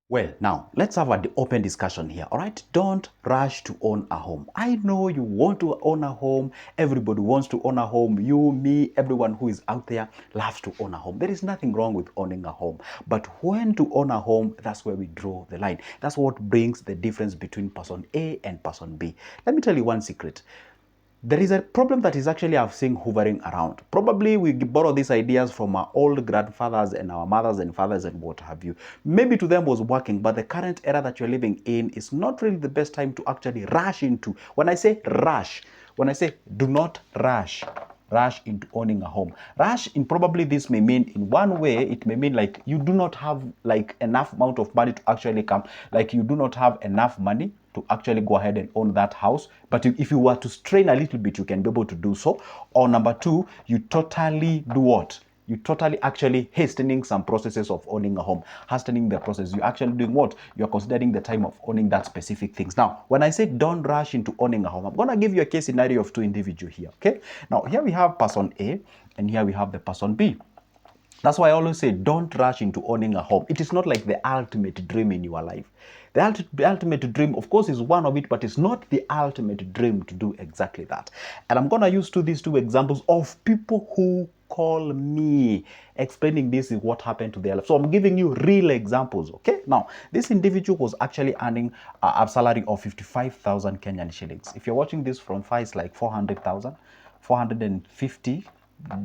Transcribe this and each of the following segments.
Well, now let's have an open discussion here, all right? Don't rush to own a home. I know you want to own a home. Everybody wants to own a home. You, me, everyone who is out there loves to own a home. There is nothing wrong with owning a home. But when to own a home, that's where we draw the line. That's what brings the difference between person A and person B. Let me tell you one secret. There is a problem that is actually I've seen hovering around. Probably we borrow these ideas from our old grandfathers and our mothers and fathers and what have you. Maybe to them was working, but the current era that you're living in is not really the best time to actually rush into. When I say rush, when I say do not rush into owning a home. Rush in probably this may mean in one way, it may mean like you do not have like enough amount of money to actually come, like you do not have enough money to actually go ahead and own that house. But if you were to strain a little bit, you can be able to do so. Or number two, you totally do what? You totally actually hastening some processes of owning a home. Hastening the process. You're actually doing what? You're considering the time of owning that specific things. Now, when I say don't rush into owning a home, I'm going to give you a case scenario of two individuals here, okay? Now, here we have person A and here we have the person B. That's why I always say don't rush into owning a home. It is not like the ultimate dream in your life. The ultimate dream, of course, is one of it, but it's not the ultimate dream to do exactly that. And I'm going to use these two examples of people who call me explaining this is what happened to their life. So I'm giving you real examples, okay? Now, this individual was actually earning a salary of 55,000 Kenyan shillings. If you're watching this from far, it's like 400,000, 450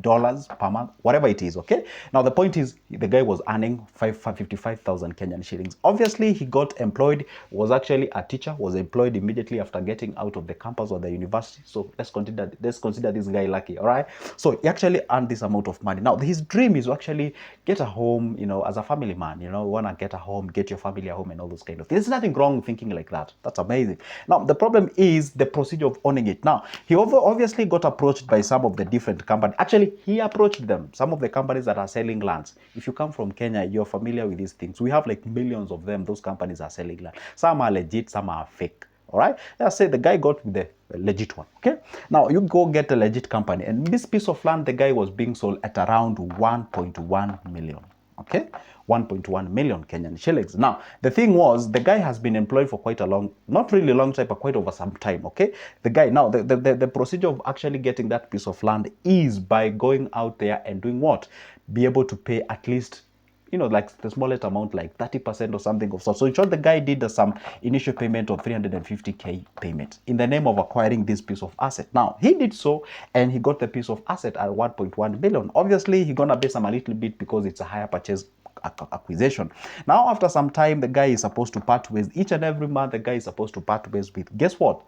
dollars per month, whatever it is, okay? Now, the point is, the guy was earning 55,000 Kenyan shillings. Obviously, he got employed, was actually a teacher, was employed immediately after getting out of the campus or the university. So let's consider this guy lucky, all right? So he actually earned this amount of money. Now, his dream is to actually get a home, you know, as a family man, you know, want to get a home, get your family a home and all those kind of things. There's nothing wrong with thinking like that. That's amazing. Now, the problem is the procedure of owning it. Now, he obviously got approached by some of the different companies. Actually, he approached them, some of the companies that are selling lands. If you come from Kenya, you're familiar with these things. We have like millions of them. Those companies are selling land. Some are legit, some are fake. All right. Let's say the guy got with the legit one. Okay. Now you go get a legit company, and this piece of land, the guy was being sold at around 1.1 million. Okay, 1.1 million Kenyan shillings. Now, the thing was, the guy has been employed for quite a long, not really long time, but quite over some time, okay? The guy, now, the procedure of actually getting that piece of land is by going out there and doing what? Be able to pay at least, you know, like the smallest amount, like 30% or something of sort. So in short, the guy did some initial payment of 350K payment in the name of acquiring this piece of asset. Now, he did so, and he got the piece of asset at 1.1 billion. Obviously, he's gonna pay some a little bit because it's a higher purchase acquisition. Now, after some time, the guy is supposed to part ways. Each and every month, the guy is supposed to part ways with, guess what?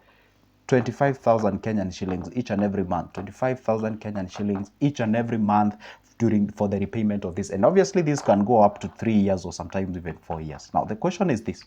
25,000 Kenyan shillings each and every month. 25,000 Kenyan shillings each and every month for the repayment of this. And obviously, this can go up to 3 years or sometimes even 4 years. Now, the question is this.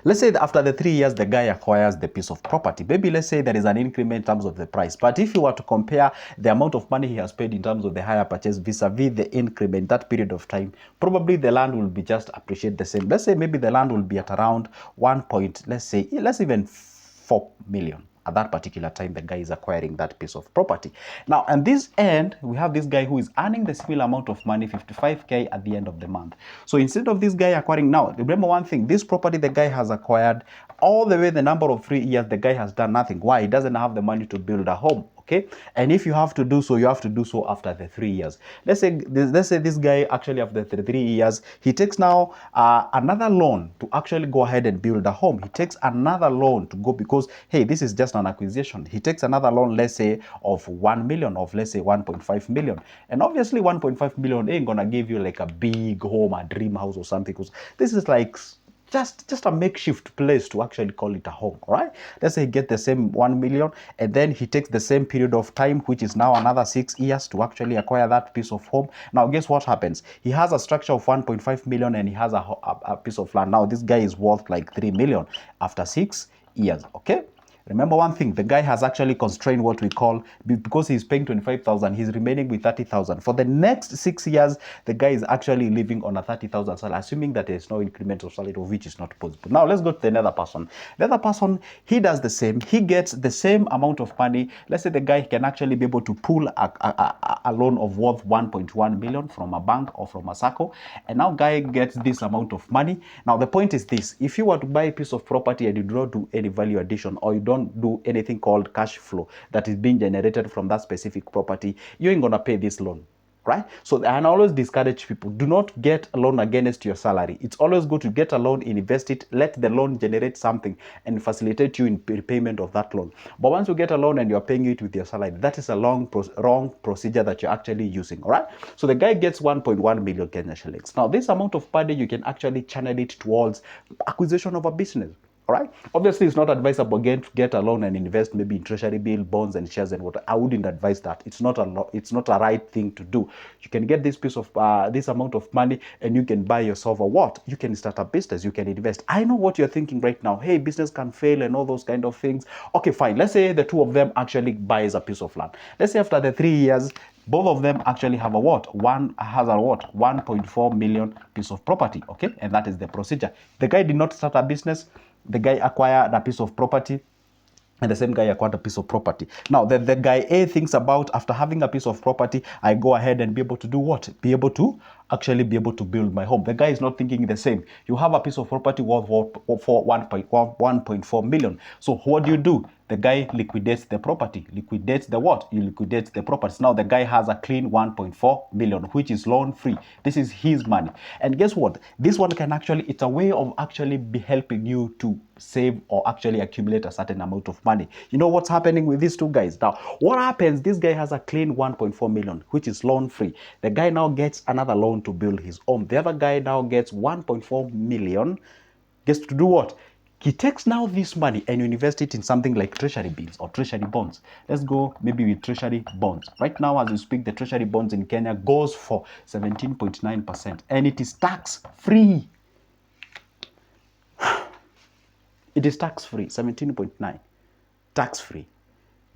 Let's say that after the 3 years, the guy acquires the piece of property. Maybe let's say there is an increment in terms of the price. But if you were to compare the amount of money he has paid in terms of the higher purchase vis-a-vis the increment, that period of time, probably the land will be just appreciate the same. Let's say maybe the land will be at around let's even 4 million. At that particular time, the guy is acquiring that piece of property. Now, and this end, we have this guy who is earning the similar amount of money, 55K at the end of the month. So instead of this guy acquiring, now, remember one thing, this property the guy has acquired, all the way the number of 3 years, the guy has done nothing. Why? He doesn't have the money to build a home. Okay, and if you have to do so, you have to do so after the 3 years. Let's say this guy actually after the 3 years, he takes now another loan to actually go ahead and build a home. He takes another loan to go because, hey, this is just an acquisition. He takes another loan, let's say of 1 million, of let's say 1.5 million. And obviously 1.5 million ain't gonna give you like a big home, a dream house or something, because this is like just a makeshift place to actually call it a home. All right, let's say he get the same 1 million, and then he takes the same period of time, which is now another 6 years, to actually acquire that piece of home. Now guess what happens? He has a structure of 1.5 million and he has a piece of land. Now this guy is worth like 3 million after 6 years. Okay, Remember one thing, the guy has actually constrained what we call, because he's paying 25,000, he's remaining with 30,000. For the next 6 years, the guy is actually living on a 30,000 salary, assuming that there's no increment of salary, which is not possible. Now, let's go to the other person. The other person, he does the same. He gets the same amount of money. Let's say the guy can actually be able to pull a loan of worth 1.1 million from a bank or from a SACCO, and now guy gets this amount of money. Now, the point is this: if you were to buy a piece of property and you do not do any value addition, or you don't do anything called cash flow that is being generated from that specific property, you ain't gonna pay this loan, right? So I always discourage people, do not get a loan against your salary. It's always good to get a loan, invest it, let the loan generate something and facilitate you in repayment of that loan. But once you get a loan and you're paying it with your salary, that is a wrong procedure that you're actually using, all right? So the guy gets 1.1 million Kenya shillings. Now, this amount of money, you can actually channel it towards acquisition of a business. All right. Obviously, it's not advisable again to get a loan and invest maybe in treasury bill, bonds, and shares and what. I wouldn't advise that. It's not a right thing to do. You can get this piece of this amount of money and you can buy yourself a what? You can start a business. You can invest. I know what you're thinking right now. Hey, business can fail and all those kind of things. Okay, fine. Let's say the two of them actually buys a piece of land. Let's say after the 3 years, both of them actually have a what? One has a what? 1.4 million piece of property. Okay, and that is the procedure. The guy did not start a business. The guy acquired a piece of property, and the same guy acquired a piece of property. Now, the guy A thinks about, after having a piece of property, I go ahead and be able to do what? Be able to actually be able to build my home. The guy is not thinking the same. You have a piece of property worth for 1.4 million. So what do? The guy liquidates the property. Liquidates the what? You liquidate the properties. Now the guy has a clean 1.4 million, which is loan free. This is his money. And guess what? This one can actually, it's a way of actually be helping you to save or actually accumulate a certain amount of money. You know what's happening with these two guys? Now, what happens? This guy has a clean 1.4 million, which is loan free. The guy now gets another loan to build his home. The other guy now gets 1.4 million, gets to do what? He takes now this money and you invest it in something like treasury bills or treasury bonds. Let's go maybe with treasury bonds. Right now, as we speak, the treasury bonds in Kenya goes for 17.9%, and it is tax free. It is tax free, 17.9, tax free.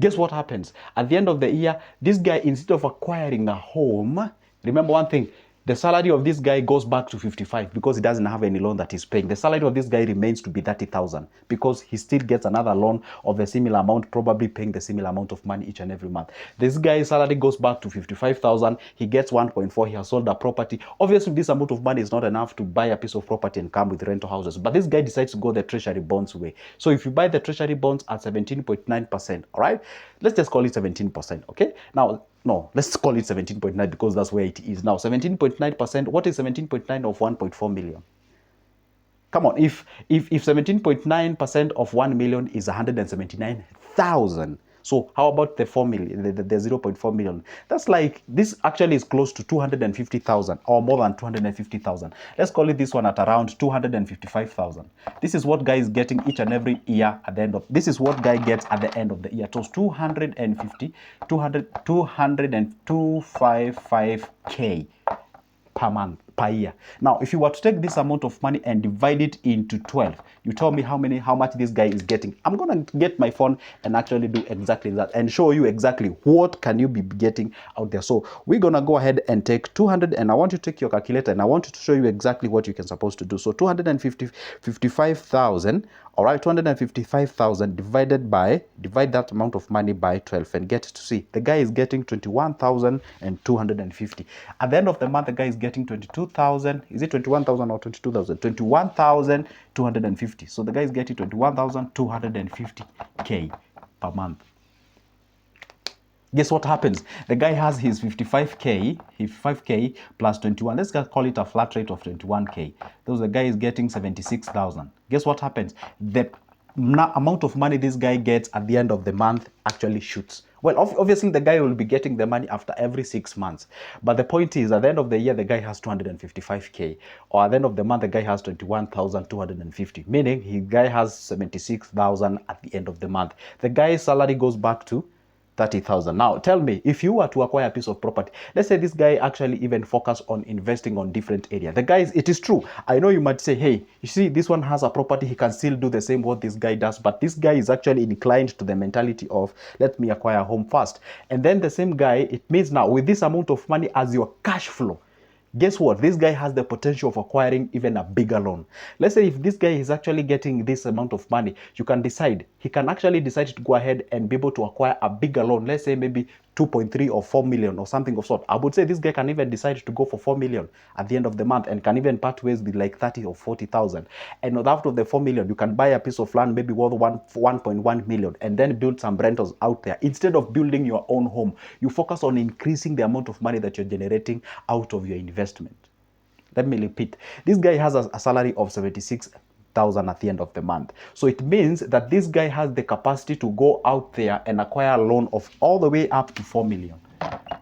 Guess what happens? At the end of the year, this guy, instead of acquiring a home, remember one thing, the salary of this guy goes back to 55 because he doesn't have any loan that he's paying. The salary of this guy remains to be 30,000 because he still gets another loan of a similar amount, probably paying the similar amount of money each and every month. This guy's salary goes back to 55,000. He gets 1.4. He has sold a property. Obviously, this amount of money is not enough to buy a piece of property and come with rental houses. But this guy decides to go the treasury bonds way. So if you buy the treasury bonds at 17.9%, all right, let's just call it 17%. Okay. Now, no, let's call it 17.9 because that's where it is now. 17.9%. What is 17.9 of 1.4 million? Come on, if 17.9% of 1 million is 179,000. So how about the 4 million, the 0.4 million? That's like, this actually is close to 250,000 or more than 250,000. Let's call it this one at around 255,000. This is what guy is getting each and every year at the end of, this is what guy gets at the end of the year. So 255K per month, per year. Now, if you were to take this amount of money and divide it into 12, you tell me how much this guy is getting. I'm gonna get my phone and actually do exactly that and show you exactly what can you be getting out there. So we're gonna go ahead and take 200, and I want you to take your calculator and I want you to show you exactly what you can supposed to do. So 255,000, all right, 255,000 divide that amount of money by 12 and get to see the guy is getting 21,250. At the end of the month, the guy is getting 22,000. Is it 21,000 or 22,000? 21,250. So the guy is getting 21,250K per month. Guess what happens? The guy has his 55K plus 21. Let's just call it a flat rate of 21K. Those the guy is getting 76,000. Guess what happens? The amount of money this guy gets at the end of the month actually shoots. Well, obviously the guy will be getting the money after every 6 months. But the point is, at the end of the year, the guy has 255K. Or at the end of the month, the guy has 21,250. Meaning, the guy has 76,000 at the end of the month. The guy's salary goes back to 30,000. Now, tell me, if you were to acquire a piece of property, let's say this guy actually even focus on investing on different areas. The guys, it is true. I know you might say, hey, you see, this one has a property, he can still do the same what this guy does, but this guy is actually inclined to the mentality of, let me acquire a home first. And then the same guy, it means now with this amount of money as your cash flow, guess what? This guy has the potential of acquiring even a bigger loan. Let's say if this guy is actually getting this amount of money, you can decide, he can actually decide to go ahead and be able to acquire a bigger loan. Let's say maybe 2.3 or 4 million or something of sort. I would say this guy can even decide to go for 4 million at the end of the month and can even part ways with like 30 or 40,000. And out of the 4 million, you can buy a piece of land maybe worth 1.1 million and then build some rentals out there. Instead of building your own home, you focus on increasing the amount of money that you're generating out of your investment. Let me repeat. This guy has a salary of 76,000 at the end of the month. So it means that this guy has the capacity to go out there and acquire a loan of all the way up to 4 million.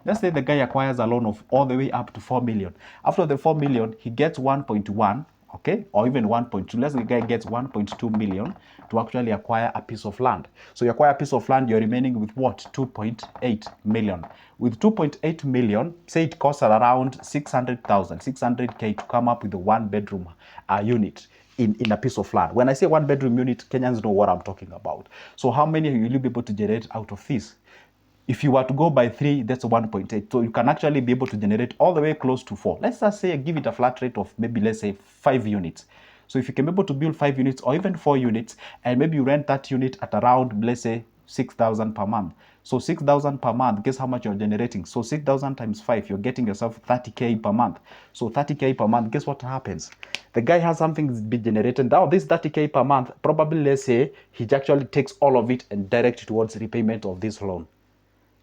Let's say the guy acquires a loan of all the way up to 4 million. After the 4 million, he gets 1.1, okay, or even 1.2. Let's say the guy gets 1.2 million to actually acquire a piece of land. So you acquire a piece of land, you're remaining with what? 2.8 million. With 2.8 million, say it costs around 600,000, 600K to come up with a one-bedroom unit in a piece of land. When I say one-bedroom unit, Kenyans know what I'm talking about. So how many will you be able to generate out of this? If you were to go by 3, that's 1.8. So you can actually be able to generate all the way close to 4. Let's just say give it a flat rate of maybe, let's say, 5 units. So if you can be able to build 5 units or even 4 units, and maybe you rent that unit at around, let's say, 6,000 per month. So 6,000 per month, guess how much you're generating? So 6,000 times 5, you're getting yourself 30K per month. So 30K per month, guess what happens? The guy has something be generated. Now this 30K per month, probably let's say he actually takes all of it and direct it towards repayment of this loan.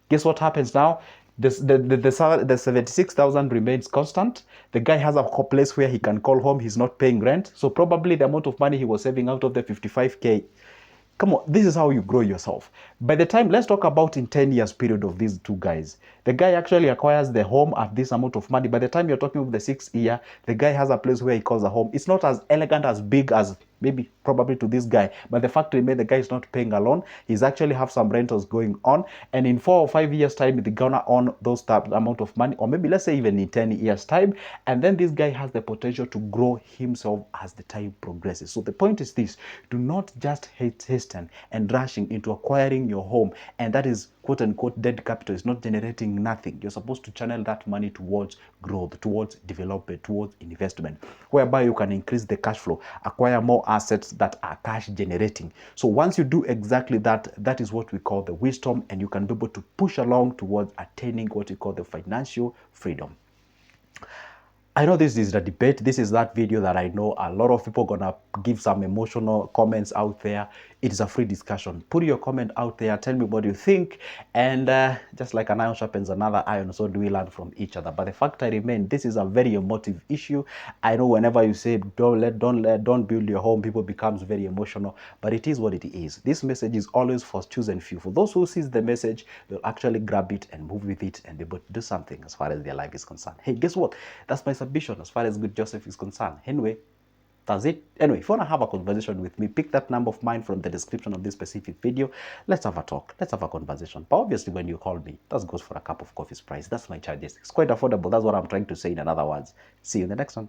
Guess what happens now? The 76,000 remains constant. The guy has a place where he can call home. He's not paying rent. So probably the amount of money he was saving out of the 55K. Come on, this is how you grow yourself. By the time, let's talk about in 10 years period of these two guys. The guy actually acquires the home at this amount of money. By the time you're talking of the 6th year, the guy has a place where he calls a home. It's not as elegant, as big as maybe probably to this guy, but the fact remains the guy is not paying a loan. He's actually have some rentals going on, and in 4 or 5 years time, they're gonna own those amount of money, or maybe let's say even in 10 years time, and then this guy has the potential to grow himself as the time progresses. So the point is this: do not just hasten and rushing into acquiring your home, and that is quote unquote dead capital. Is not generating nothing. You're supposed to channel that money towards growth, towards development, towards investment, whereby you can increase the cash flow, acquire more assets that are cash generating. So once you do exactly that, that is what we call the wisdom, and you can be able to push along towards attaining what we call the financial freedom. I know this is the debate. This is that video that I know a lot of people gonna give some emotional comments out there. It is a free discussion. Put your comment out there. Tell me what you think. And just like an iron sharpens another iron, so do we learn from each other. But the fact I remain, this is a very emotive issue. I know whenever you say don't build your home, people becomes very emotional. But it is what it is. This message is always for chosen few. For those who sees the message, they'll actually grab it and move with it and be able to do something as far as their life is concerned. Hey, guess what? That's my submission as far as Good Joseph is concerned. Anyway, that's it. Anyway, if you want to have a conversation with me, pick that number of mine from the description of this specific video. Let's have a talk. Let's have a conversation. But obviously, when you call me, that goes for a cup of coffee's price. That's my charges. It's quite affordable. That's what I'm trying to say in other words. See you in the next one.